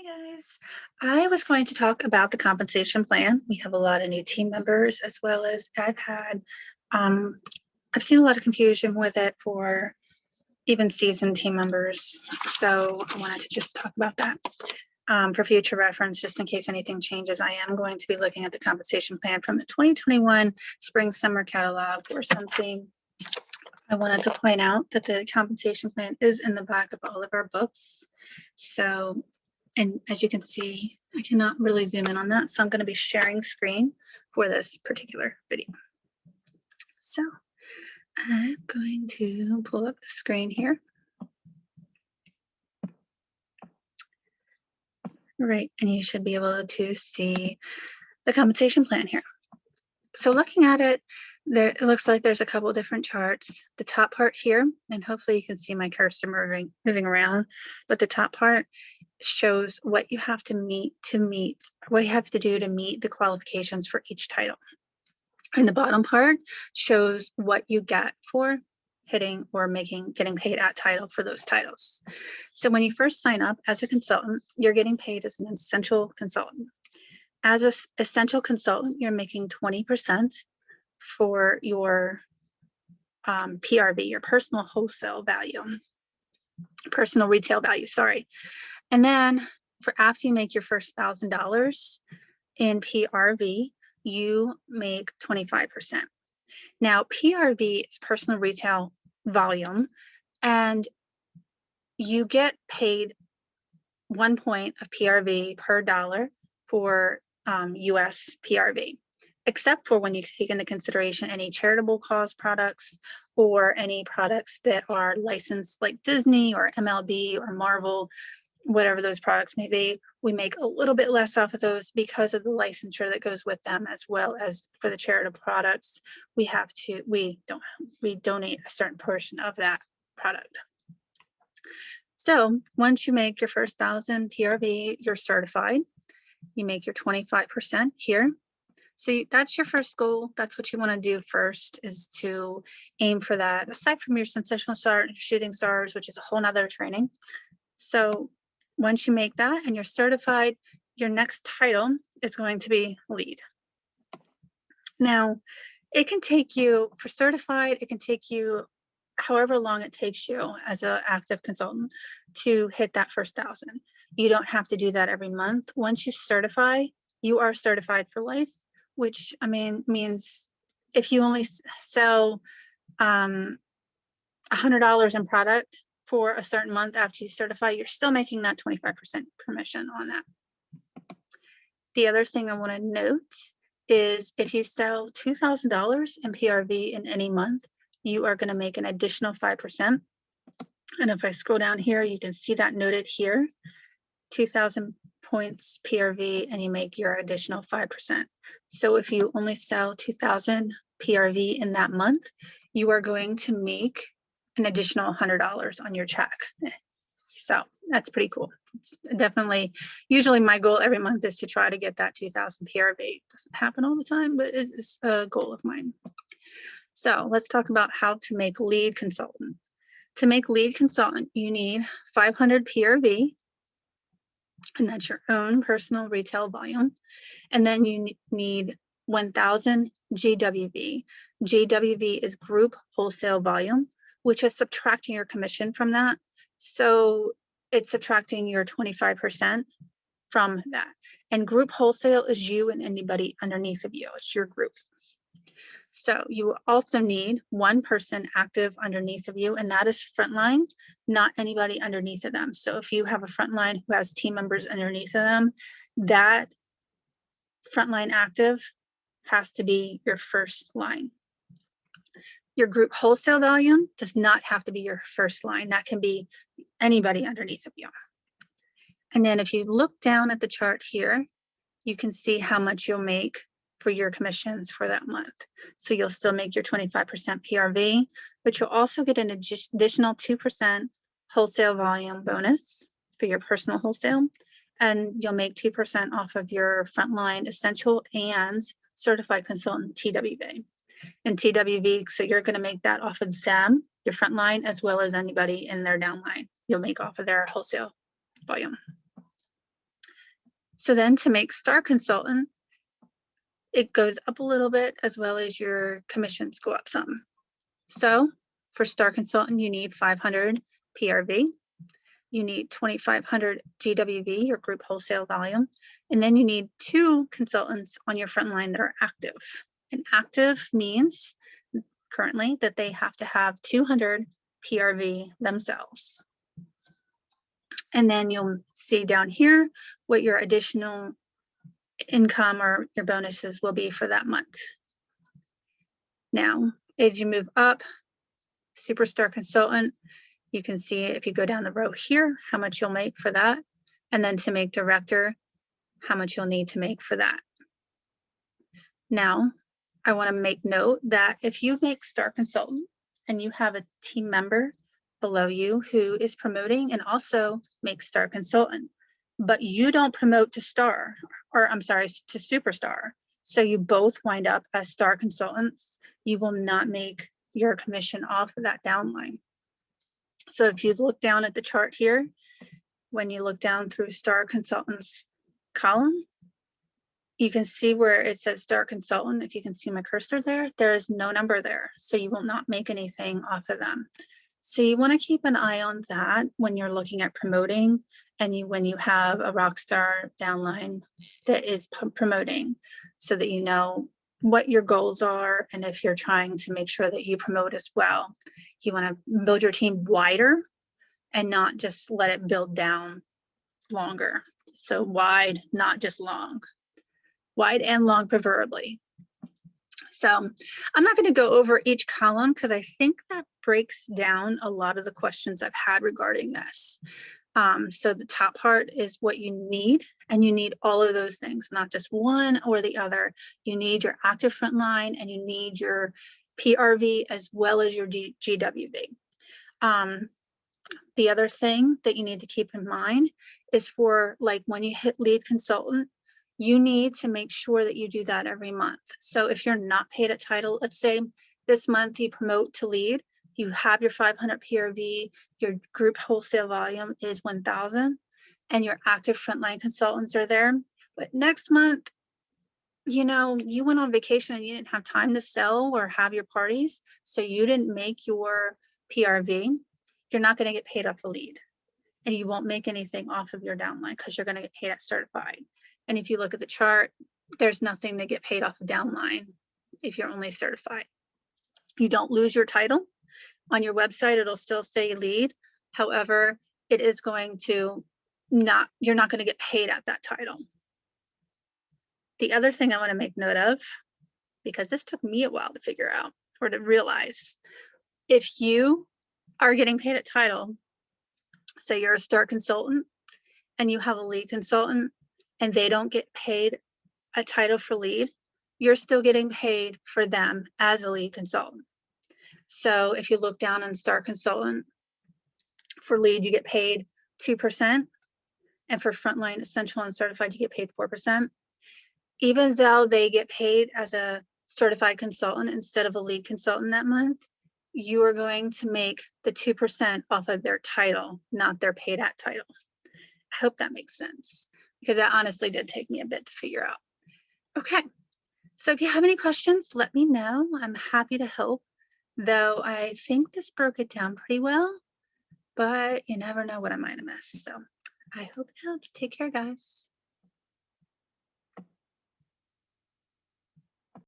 Hi guys, I was going to talk about the compensation plan. We have a lot of new team members as well as um, I've seen a lot of confusion with it for even seasoned team members. So I wanted to just talk about that for future reference, just in case anything changes. I am going to be looking at the compensation plan from the 2021 spring summer catalog for Scentsy. I wanted to point out that the compensation plan is in the back of all of our books. So, and as you can see, I cannot really zoom in on that. So I'm going to be sharing screen for this particular video. So I'm going to pull up the screen here. Right, and you should be able to see the compensation plan here. So looking at it, it looks like there's a couple different charts. The top part here, and hopefully you can see my cursor moving around, but the top part shows what you have to what you have to do to meet the qualifications for each title. And the bottom part shows what you get for hitting or getting paid at title for those titles. So when you first sign up as a consultant, you're getting paid as an essential consultant. As an essential consultant, you're making 20% for your PRV, your personal wholesale value, personal retail value, sorry. And then for after you make your first $1,000 in PRV, you make 25%. Now, PRV is personal retail volume, and you get paid 1 point of PRV per dollar for US PRV, except for when you take into consideration any charitable cause products or any products that are licensed like Disney or MLB or Marvel, whatever those products may be. We make a little bit less off of those because of the licensure that goes with them, as well as for the charitable products, we donate a certain portion of that product. So once you make your first 1,000 PRV, you're certified. You make your 25% here. So that's your first goal. That's what you want to do first, is to aim for that, aside from your sensational start and shooting stars, which is a whole nother training. So once you make that and you're certified, your next title is going to be lead. Now, it can take you, for certified, it can take you however long it takes you as an active consultant to hit that first 1,000. You don't have to do that every month. Once you certify, you are certified for life, which means if you only sell $100 in product for a certain month after you certify, you're still making that 25% commission on that. The other thing I want to note is if you sell $2,000 in PRV in any month, you are going to make an additional 5%. And if I scroll down here, you can see that noted here, 2,000 points PRV, and you make your additional 5%. So if you only sell 2,000 PRV in that month, you are going to make an additional $100 on your check. So that's pretty cool. It's definitely, usually my goal every month is to try to get that 2,000 PRV. It doesn't happen all the time, but it is a goal of mine. So let's talk about how to make lead consultant. To make lead consultant, you need 500 PRV, and that's your own personal retail volume. And then you need 1,000 GWV. GWV is group wholesale volume, which is subtracting your commission from that. So it's subtracting your 25% from that. And group wholesale is you and anybody underneath of you. It's your group. So you also need one person active underneath of you, and that is frontline, not anybody underneath of them. So if you have a frontline who has team members underneath of them, that frontline active has to be your first line. Your group wholesale volume does not have to be your first line. That can be anybody underneath of you. And then if you look down at the chart here, you can see how much you'll make for your commissions for that month. So you'll still make your 25% PRV, but you'll also get an additional 2% wholesale volume bonus for your personal wholesale. And you'll make 2% off of your frontline essential and certified consultant TWV. And TWV, so you're going to make that off of them, your frontline, as well as anybody in their downline. You'll make off of their wholesale volume. So then to make star consultant, it goes up a little bit, as well as your commissions go up some. So for star consultant, you need 500 PRV. You need 2,500 GWV, your group wholesale volume, and then you need 2 consultants on your front line that are active. And active means currently that they have to have 200 PRV themselves. And then you'll see down here what your additional income or your bonuses will be for that month. Now, as you move up, superstar consultant, you can see if you go down the row here, how much you'll make for that. And then to make director, how much you'll need to make for that. Now, I want to make note that if you make star consultant and you have a team member below you who is promoting and also makes star consultant, but you don't promote to star, or I'm sorry, to superstar, so you both wind up as star consultants, you will not make your commission off of that downline. So if you look down at the chart here, when you look down through star consultants column, you can see where it says star consultant. If you can see my cursor there, there is no number there. So you will not make anything off of them. So you want to keep an eye on that when you're looking at promoting, and when you have a rock star downline that is promoting, so that you know what your goals are. And if you're trying to make sure that you promote as well, you want to build your team wider and not just let it build down longer. So wide, not just long. Wide and long preferably. So I'm not going to go over each column because I think that breaks down a lot of the questions I've had regarding this. So the top part is what you need, and you need all of those things, not just one or the other. You need your active frontline, and you need your PRV as well as your GWV. The other thing that you need to keep in mind is for like when you hit lead consultant, you need to make sure that you do that every month. So if you're not paid at title, let's say this month you promote to lead, you have your 500 PRV, your group wholesale volume is 1,000, and your active frontline consultants are there. But next month, you know, you went on vacation and you didn't have time to sell or have your parties, so you didn't make your PRV, you're not going to get paid off the lead. And you won't make anything off of your downline because you're going to get paid at certified. And if you look at the chart, there's nothing to get paid off the downline if you're only certified. You don't lose your title. On your website, it'll still say lead. However, it is going to you're not going to get paid at that title. The other thing I want to make note of, because this took me a while to figure out or to realize, if you are getting paid at title, say you're a star consultant and you have a lead consultant and they don't get paid a title for lead, you're still getting paid for them as a lead consultant. So if you look down on star consultant, for lead, you get paid 2%. And for frontline, essential, and certified, you get paid 4%. Even though they get paid as a certified consultant instead of a lead consultant that month, you are going to make the 2% off of their title, not their paid at title. I hope that makes sense, because that honestly did take me a bit to figure out. Okay, so if you have any questions, let me know. I'm happy to help, though I think this broke it down pretty well, but you never know what I might have missed. So I hope it helps. Take care, guys.